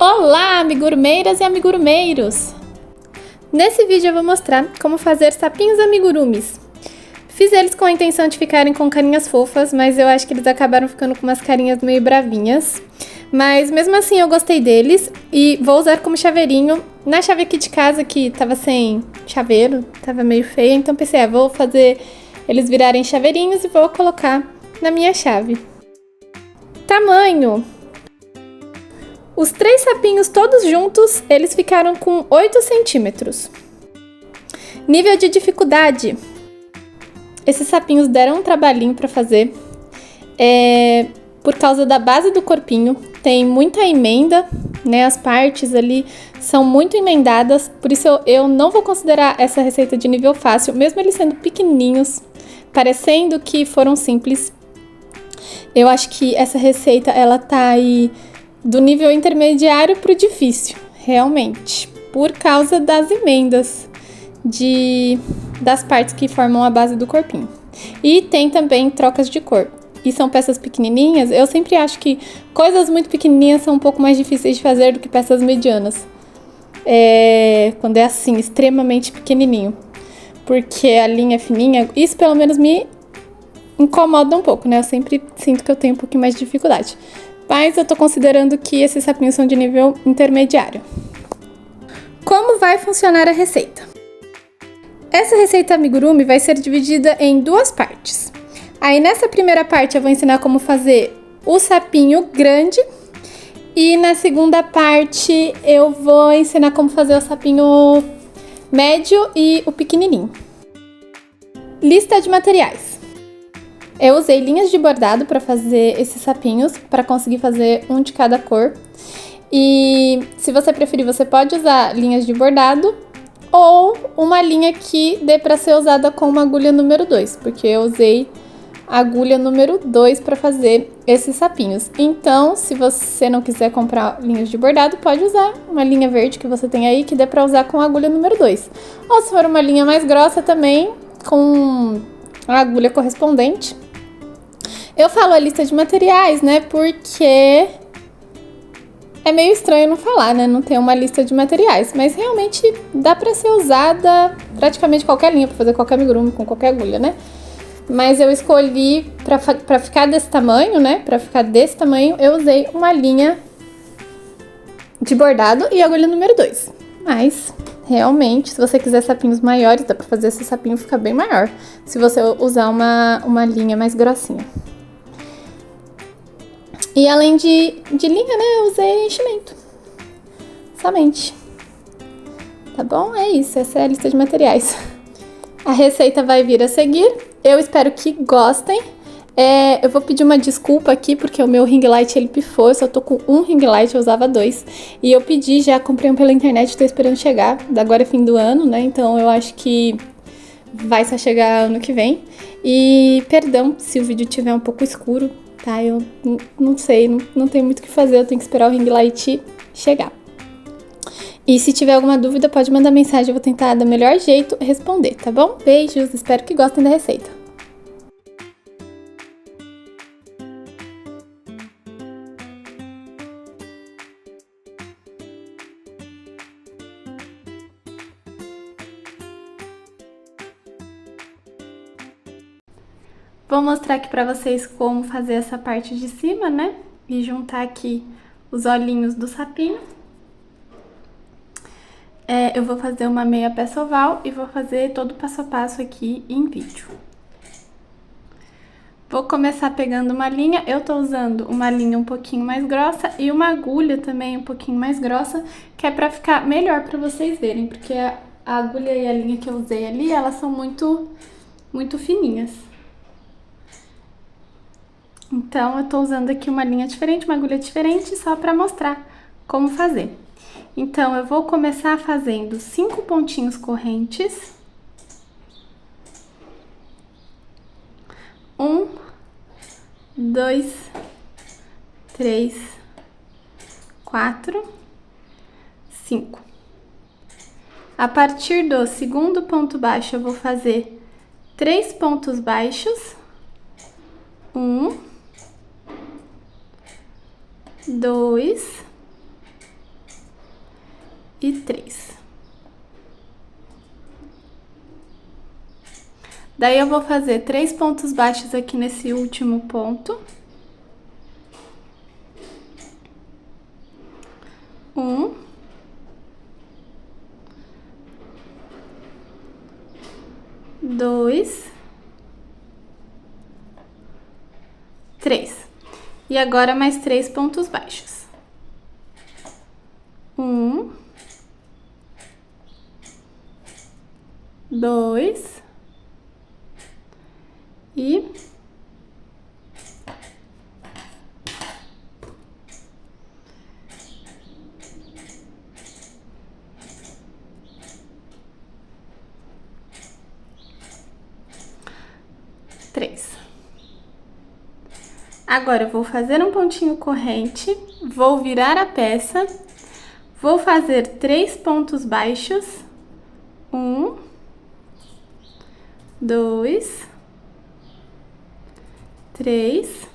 Olá, amigurumeiras e amigurumeiros! Nesse vídeo eu vou mostrar como fazer sapinhos amigurumis. Fiz eles com a intenção de ficarem com carinhas fofas, mas eu acho que eles acabaram ficando com umas carinhas meio bravinhas. Mas mesmo assim eu gostei deles e vou usar como chaveirinho na chave aqui de casa, que tava sem chaveiro, tava meio feia, então pensei, vou fazer eles virarem chaveirinhos e vou colocar na minha chave. Tamanho: os 3 sapinhos todos juntos, eles ficaram com 8 centímetros. Nível de dificuldade: esses sapinhos deram um trabalhinho para fazer, por causa da base do corpinho, tem muita emenda, né? As partes ali são muito emendadas, por isso eu não vou considerar essa receita de nível fácil, mesmo eles sendo pequenininhos, parecendo que foram simples. Eu acho que essa receita, ela tá aí do nível intermediário pro difícil, realmente, por causa das emendas das partes que formam a base do corpinho. E tem também trocas de cor. E são peças pequenininhas. Eu sempre acho que coisas muito pequenininhas são um pouco mais difíceis de fazer do que peças medianas. Quando é assim, extremamente pequenininho. Porque a linha é fininha, isso pelo menos me incomoda um pouco, né? Eu sempre sinto que eu tenho um pouquinho mais de dificuldade. Mas eu tô considerando que esses sapinhos são de nível intermediário. Como vai funcionar a receita? Essa receita amigurumi vai ser dividida em 2 partes. Aí nessa primeira parte eu vou ensinar como fazer o sapinho grande. E na segunda parte eu vou ensinar como fazer o sapinho médio e o pequenininho. Lista de materiais: eu usei linhas de bordado para fazer esses sapinhos, para conseguir fazer um de cada cor. E se você preferir, você pode usar linhas de bordado ou uma linha que dê para ser usada com uma agulha número 2, porque eu usei a agulha número 2 para fazer esses sapinhos. Então, se você não quiser comprar linhas de bordado, pode usar uma linha verde que você tem aí, que dê para usar com a agulha número 2. Ou se for uma linha mais grossa também, com a agulha correspondente. Eu falo a lista de materiais, né, porque é meio estranho não falar, né, não ter uma lista de materiais, mas realmente dá pra ser usada praticamente qualquer linha, pra fazer qualquer amigurumi com qualquer agulha, né. Mas eu escolhi, pra ficar desse tamanho, né, pra ficar desse tamanho, eu usei uma linha de bordado e agulha número 2. Mas, realmente, se você quiser sapinhos maiores, dá pra fazer esse sapinho ficar bem maior, se você usar uma linha mais grossinha. E além de linha, né, eu usei enchimento. Somente. Tá bom? É isso, essa é a lista de materiais. A receita vai vir a seguir. Eu espero que gostem. Eu vou pedir uma desculpa aqui, porque o meu ring light ele pifou. Eu só tô com um ring light, eu usava 2. E eu pedi, já comprei um pela internet, tô esperando chegar. Agora é fim do ano, né, então eu acho que vai só chegar ano que vem. E perdão se o vídeo tiver um pouco escuro, tá? Eu não sei, não tenho muito o que fazer, eu tenho que esperar o ring light chegar. E se tiver alguma dúvida, pode mandar mensagem, eu vou tentar do melhor jeito responder, tá bom? Beijos, espero que gostem da receita. Vou mostrar aqui pra vocês como fazer essa parte de cima, né? E juntar aqui os olhinhos do sapinho. Eu vou fazer uma meia peça oval e vou fazer todo o passo a passo aqui em vídeo. Vou começar pegando uma linha. Eu tô usando uma linha um pouquinho mais grossa e uma agulha também um pouquinho mais grossa, que é pra ficar melhor pra vocês verem, porque a agulha e a linha que eu usei ali, elas são muito fininhas. Então, eu tô usando aqui uma linha diferente, uma agulha diferente, só pra mostrar como fazer. Então, eu vou começar fazendo 5 pontinhos correntes. 1, 2, 3, 4, 5. A partir do segundo ponto baixo, eu vou fazer 3 pontos baixos. 1, 2, e 3. Daí eu vou fazer 3 pontos baixos aqui nesse último ponto. 1, 2, 3. E agora mais 3 pontos baixos. 1, 2 e 3. Agora eu vou fazer um pontinho corrente, vou virar a peça, vou fazer 3 pontos baixos. 1, 2, 3.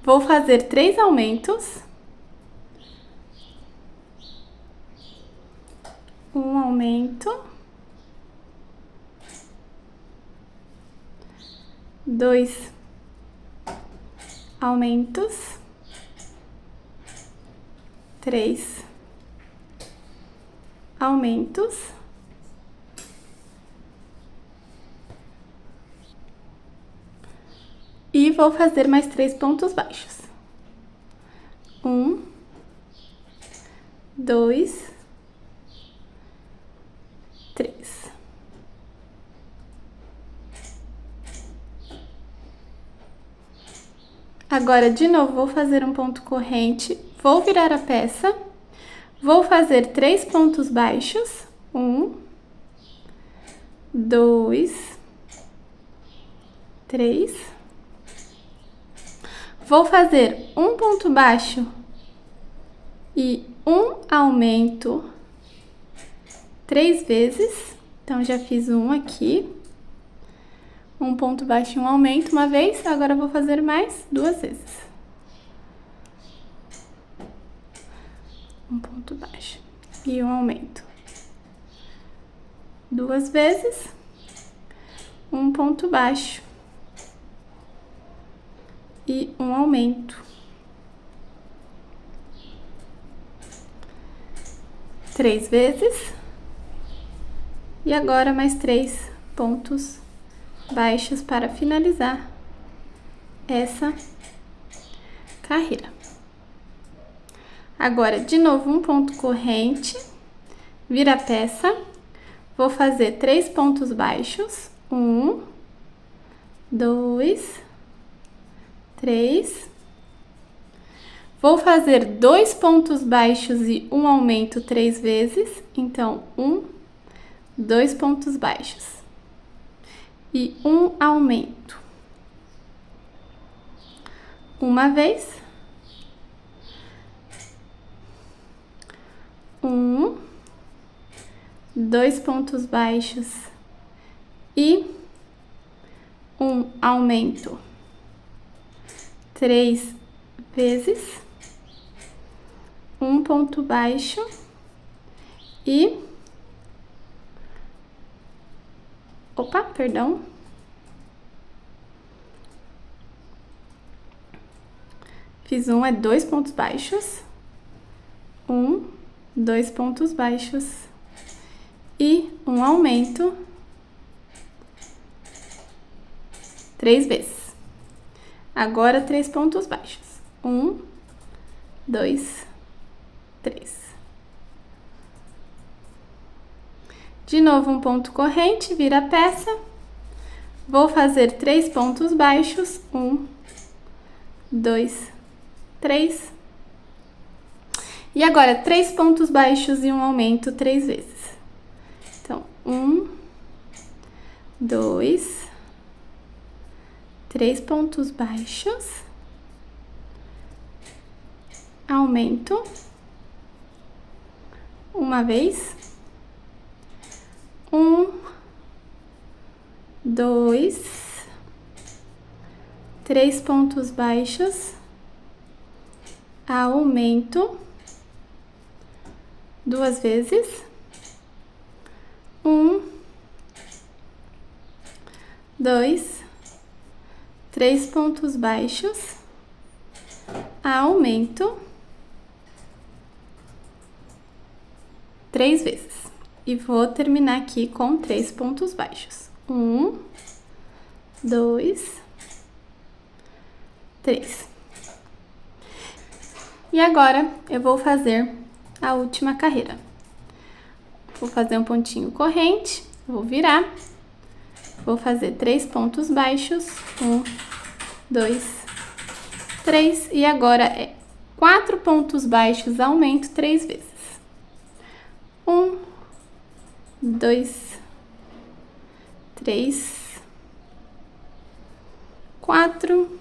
Vou fazer 3 aumentos. Um aumento. 2 aumentos. 3 aumentos. E vou fazer mais 3 pontos baixos. 1, 2, 3. Agora, de novo, vou fazer um ponto corrente, vou virar a peça, vou fazer 3 pontos baixos. 1, 2, 3. Vou fazer um ponto baixo e um aumento 3 vezes. Então, já fiz um aqui. Um ponto baixo e um aumento uma vez. Agora, eu vou fazer mais 2 vezes. Um ponto baixo e um aumento. 2 vezes. Um ponto baixo e um aumento. 3 vezes. E agora mais 3 pontos baixos para finalizar essa carreira. Agora, de novo, um ponto corrente, vira a peça, vou fazer 3 pontos baixos. 1, 2, 3. Vou fazer 2 pontos baixos e um aumento 3 vezes. Então, 2 pontos baixos e um aumento. Uma vez. 2 pontos baixos e um aumento 3 vezes, um ponto baixo e fiz 2 pontos baixos, 2 pontos baixos e um aumento 3 vezes. Agora, 3 pontos baixos. 2, 3. De novo, um ponto corrente, vira a peça. Vou fazer 3 pontos baixos. 2, 3. E agora, 3 pontos baixos e um aumento 3 vezes. Então, 2, 3 pontos baixos, aumento, uma vez, 2, 3 pontos baixos, aumento, 2 vezes. 1, 2, 3 pontos baixos, aumento 3 vezes. E vou terminar aqui com 3 pontos baixos. 1, 2, 3. E agora eu vou fazer a última carreira. Vou fazer um pontinho corrente, vou virar, vou fazer 3 pontos baixos, 1, 2, 3, e agora é 4 pontos baixos, aumento 3 vezes. 1, 2, 3, 4,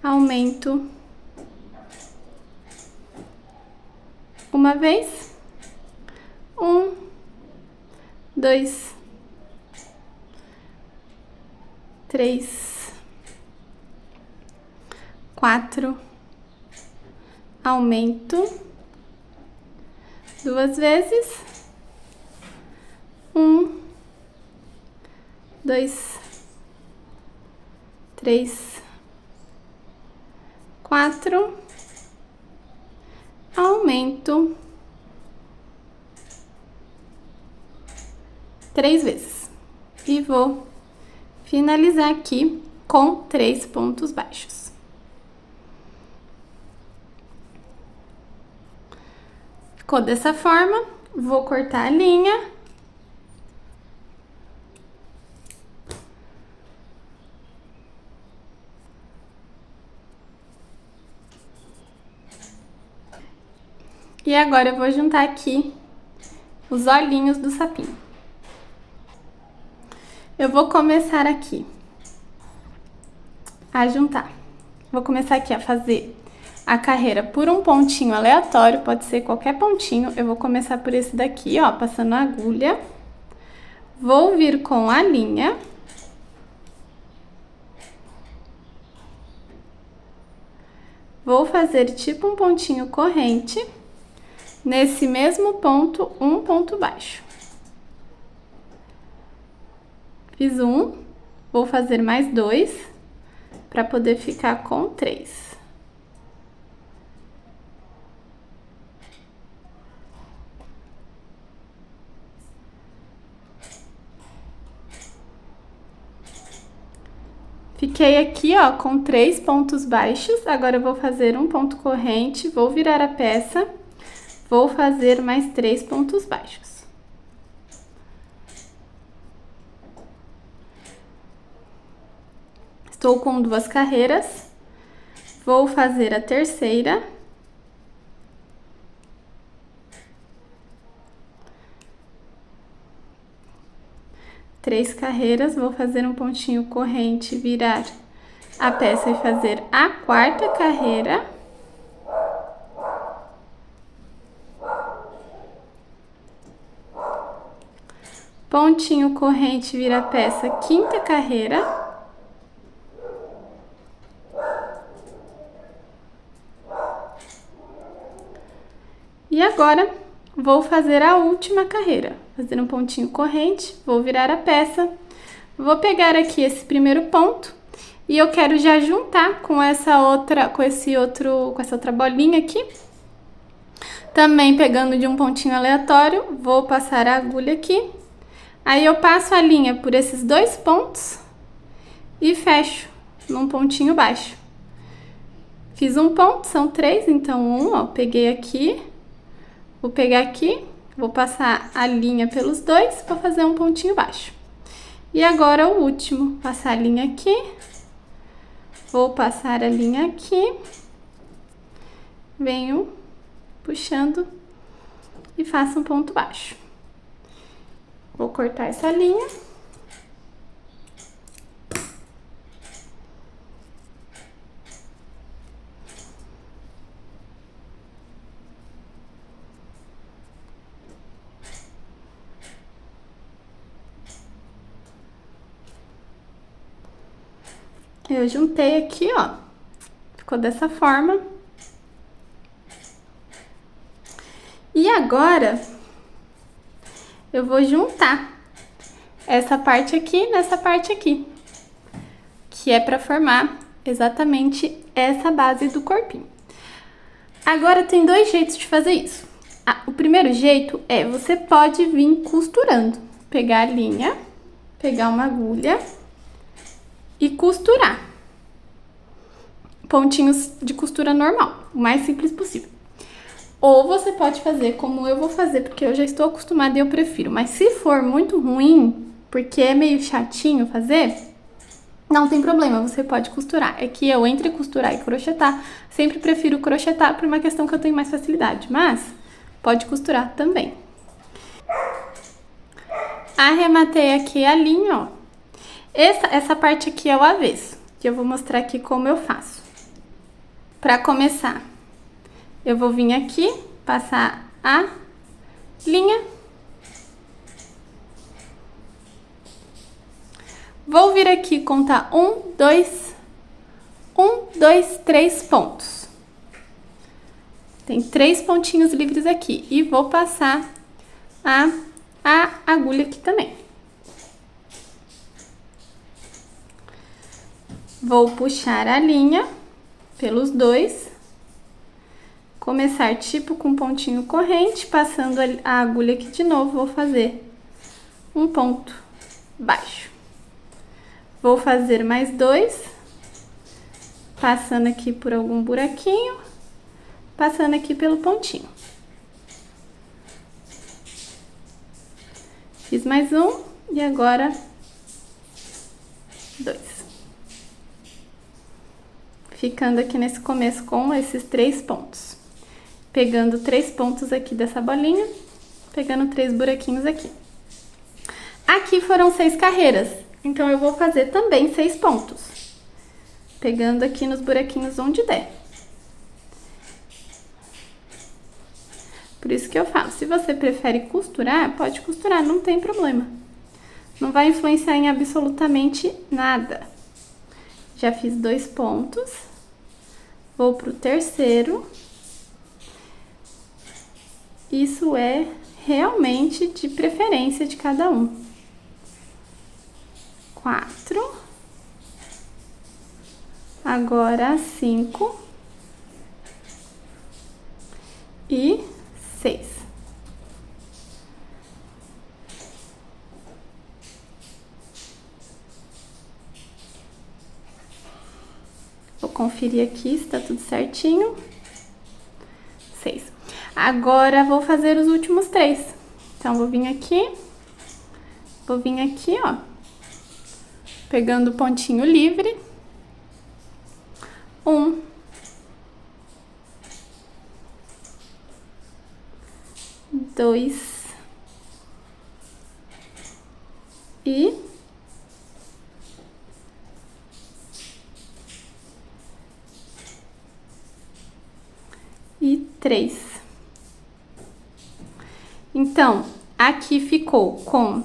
aumento uma vez. 1, 2, 3, 4, aumento 2 vezes. 1, 2, 3, 4, aumento 3 vezes. E vou finalizar aqui com 3 pontos baixos. Ficou dessa forma, vou cortar a linha. E agora eu vou juntar aqui os olhinhos do sapinho. Eu vou começar aqui a juntar. Vou começar aqui a fazer a carreira por um pontinho aleatório, pode ser qualquer pontinho. Eu vou começar por esse daqui, ó, passando a agulha. Vou vir com a linha. Vou fazer tipo um pontinho corrente. Nesse mesmo ponto, um ponto baixo. Fiz um, vou fazer mais 2, para poder ficar com 3. Fiquei aqui, ó, com 3 pontos baixos. Agora eu vou fazer um ponto corrente, vou virar a peça, vou fazer mais 3 pontos baixos. Estou com 2 carreiras, vou fazer a terceira. Três carreiras, vou fazer um pontinho corrente, virar a peça e fazer a quarta carreira. Pontinho corrente, vira a peça, quinta carreira. E agora, vou fazer a última carreira. Fazer um pontinho corrente, vou virar a peça. Vou pegar aqui esse primeiro ponto e eu quero já juntar com essa outra bolinha aqui. Também pegando de um pontinho aleatório, vou passar a agulha aqui. Aí eu passo a linha por esses 2 pontos e fecho num pontinho baixo. Fiz um ponto, são 3, então ó, peguei aqui. Vou pegar aqui, vou passar a linha pelos 2, vou fazer um pontinho baixo. E agora o último, passar a linha aqui, vou passar a linha aqui, venho puxando e faço um ponto baixo. Vou cortar essa linha. Eu juntei aqui, ó, ficou dessa forma. agora, eu vou juntar essa parte aqui nessa parte aqui, que é pra formar exatamente essa base do corpinho. Agora, tem dois jeitos de fazer isso. O primeiro jeito é, você pode vir costurando. Pegar a linha, pegar uma agulha e costurar. Pontinhos de costura normal, o mais simples possível. Ou você pode fazer como eu vou fazer, porque eu já estou acostumada e eu prefiro. Mas se for muito ruim, porque é meio chatinho fazer, não tem problema, você pode costurar. É que eu, entre costurar e crochetar, sempre prefiro crochetar por uma questão que eu tenho mais facilidade. Mas pode costurar também. Arrematei aqui a linha, ó. Essa parte aqui é o avesso, que eu vou mostrar aqui como eu faço. Pra começar, eu vou vir aqui, passar a linha. Vou vir aqui contar 1, 2, 3 pontos. Tem 3 pontinhos livres aqui e vou passar a agulha aqui também. Vou puxar a linha pelos dois, começar tipo com pontinho corrente, passando a agulha aqui de novo, vou fazer um ponto baixo. Vou fazer mais 2, passando aqui por algum buraquinho, passando aqui pelo pontinho. Fiz mais um e agora 2. Ficando aqui nesse começo com esses 3 pontos. Pegando 3 pontos aqui dessa bolinha, pegando 3 buraquinhos aqui. Aqui foram 6 carreiras, então eu vou fazer também 6 pontos. Pegando aqui nos buraquinhos onde der. Por isso que eu falo, se você prefere costurar, pode costurar, não tem problema. Não vai influenciar em absolutamente nada. Já fiz 2 pontos. Vou pro terceiro. Isso é realmente de preferência de cada um. 4. Agora 5. E 6. Vou conferir aqui se tá tudo certinho. 6. Agora, vou fazer os últimos 3. Então, vou vir aqui, ó, pegando o pontinho livre. 1. 2. E 3. Então, aqui ficou com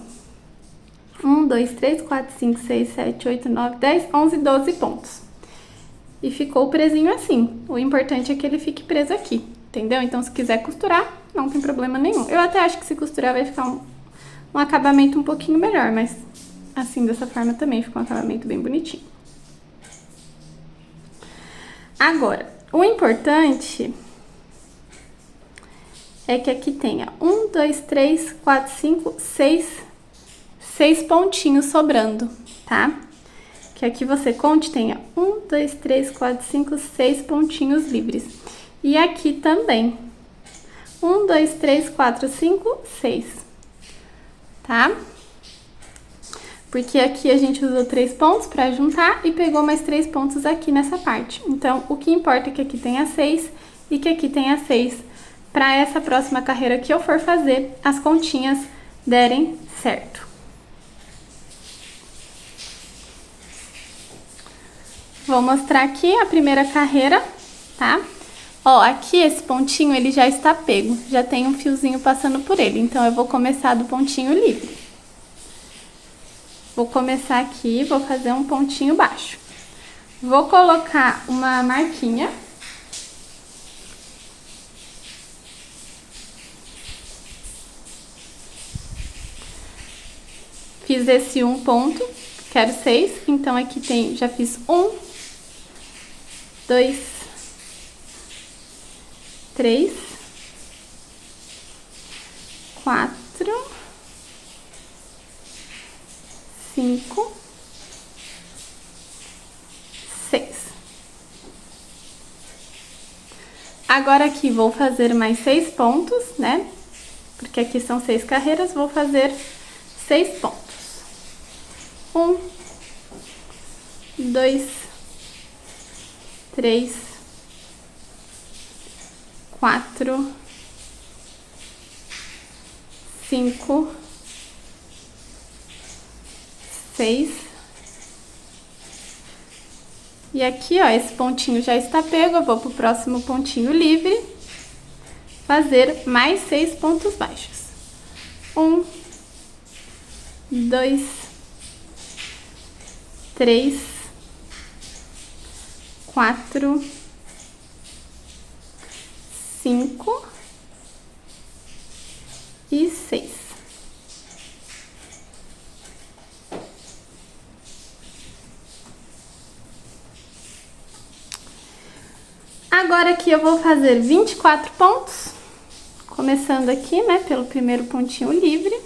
1, 2, 3, 4, 5, 6, 7, 8, 9, 10, 11, 12 pontos. E ficou presinho assim. O importante é que ele fique preso aqui, entendeu? Então, se quiser costurar, não tem problema nenhum. Eu até acho que se costurar vai ficar um acabamento um pouquinho melhor, mas assim, dessa forma também fica um acabamento bem bonitinho. Agora, o importante é que aqui tenha 1, 2, 3, 4, 5, 6 pontinhos sobrando, tá? Que aqui você conte, tenha 1, 2, 3, 4, 5, 6 pontinhos livres. E aqui também. 1, 2, 3, 4, 5, 6. Tá? Porque aqui a gente usou 3 pontos pra juntar e pegou mais 3 pontos aqui nessa parte. Então, o que importa é que aqui tenha 6 e que aqui tenha 6. Pra essa próxima carreira que eu for fazer, as continhas derem certo. Vou mostrar aqui a primeira carreira, tá? Ó, aqui esse pontinho, ele já está pego, já tem um fiozinho passando por ele. Então, eu vou começar do pontinho livre. Vou começar aqui, vou fazer um pontinho baixo. Vou colocar uma marquinha. fiz esse 1 ponto, quero 6, então aqui tem, já fiz 1, 2, 3, 4, 5, 6. Agora aqui vou fazer mais 6 pontos, né? Porque aqui são 6 carreiras, vou fazer 6 pontos. 1, 2, 3, 4, 5, 6. E aqui, ó, esse pontinho já está pego, eu vou pro próximo pontinho livre, fazer mais 6 pontos baixos. 1, 2, 3, 4, 5 e 6. Agora aqui eu vou fazer 24 pontos, começando aqui, né, pelo primeiro pontinho livre.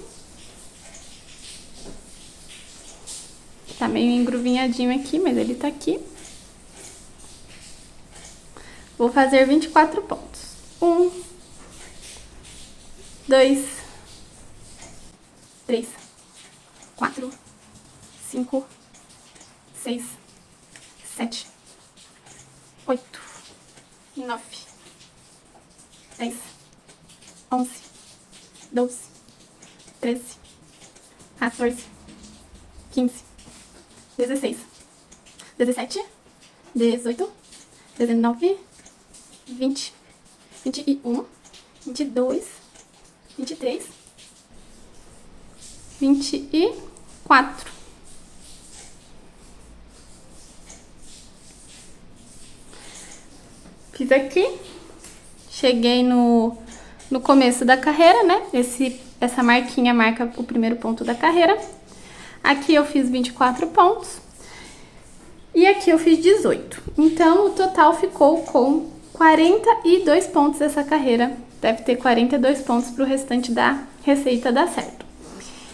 Tá meio engruvinhadinho aqui, mas ele tá aqui. Vou fazer 24 pontos. 1, 2, 3, 4, 5, 6, 7, 8, 9, 10, 11, 12, 13, 14, 15, 16, 17, 18, 19, 20, 21, 22, 23, 24. Fiz aqui, cheguei no começo da carreira, né? Essa marquinha marca o primeiro ponto da carreira. Aqui eu fiz 24 pontos e aqui eu fiz 18. Então, o total ficou com 42 pontos essa carreira. Deve ter 42 pontos para o restante da receita dar certo.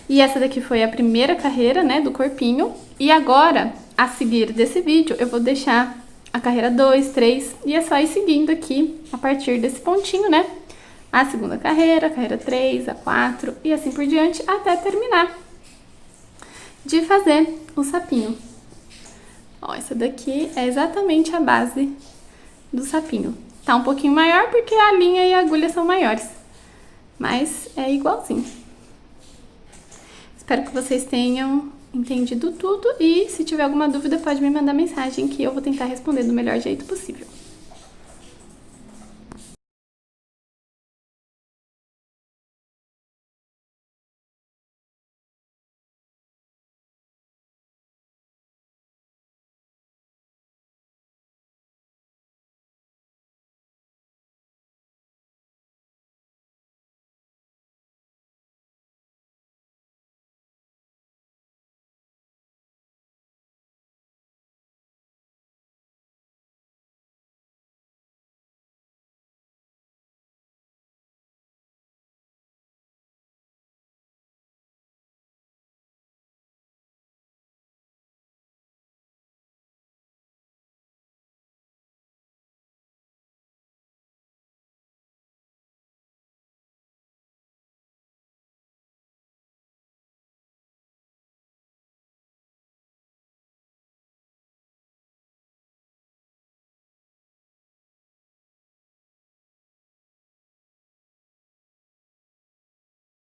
E essa daqui foi a primeira carreira, né, do corpinho. E agora, a seguir desse vídeo, eu vou deixar a carreira 2, 3 e é só ir seguindo aqui a partir desse pontinho, né? A segunda carreira, a carreira 3, a 4 e assim por diante até terminar de fazer o sapinho. Ó, essa daqui é exatamente a base do sapinho. Tá um pouquinho maior porque a linha e a agulha são maiores, mas é igualzinho. Espero que vocês tenham entendido tudo e se tiver alguma dúvida pode me mandar mensagem que eu vou tentar responder do melhor jeito possível.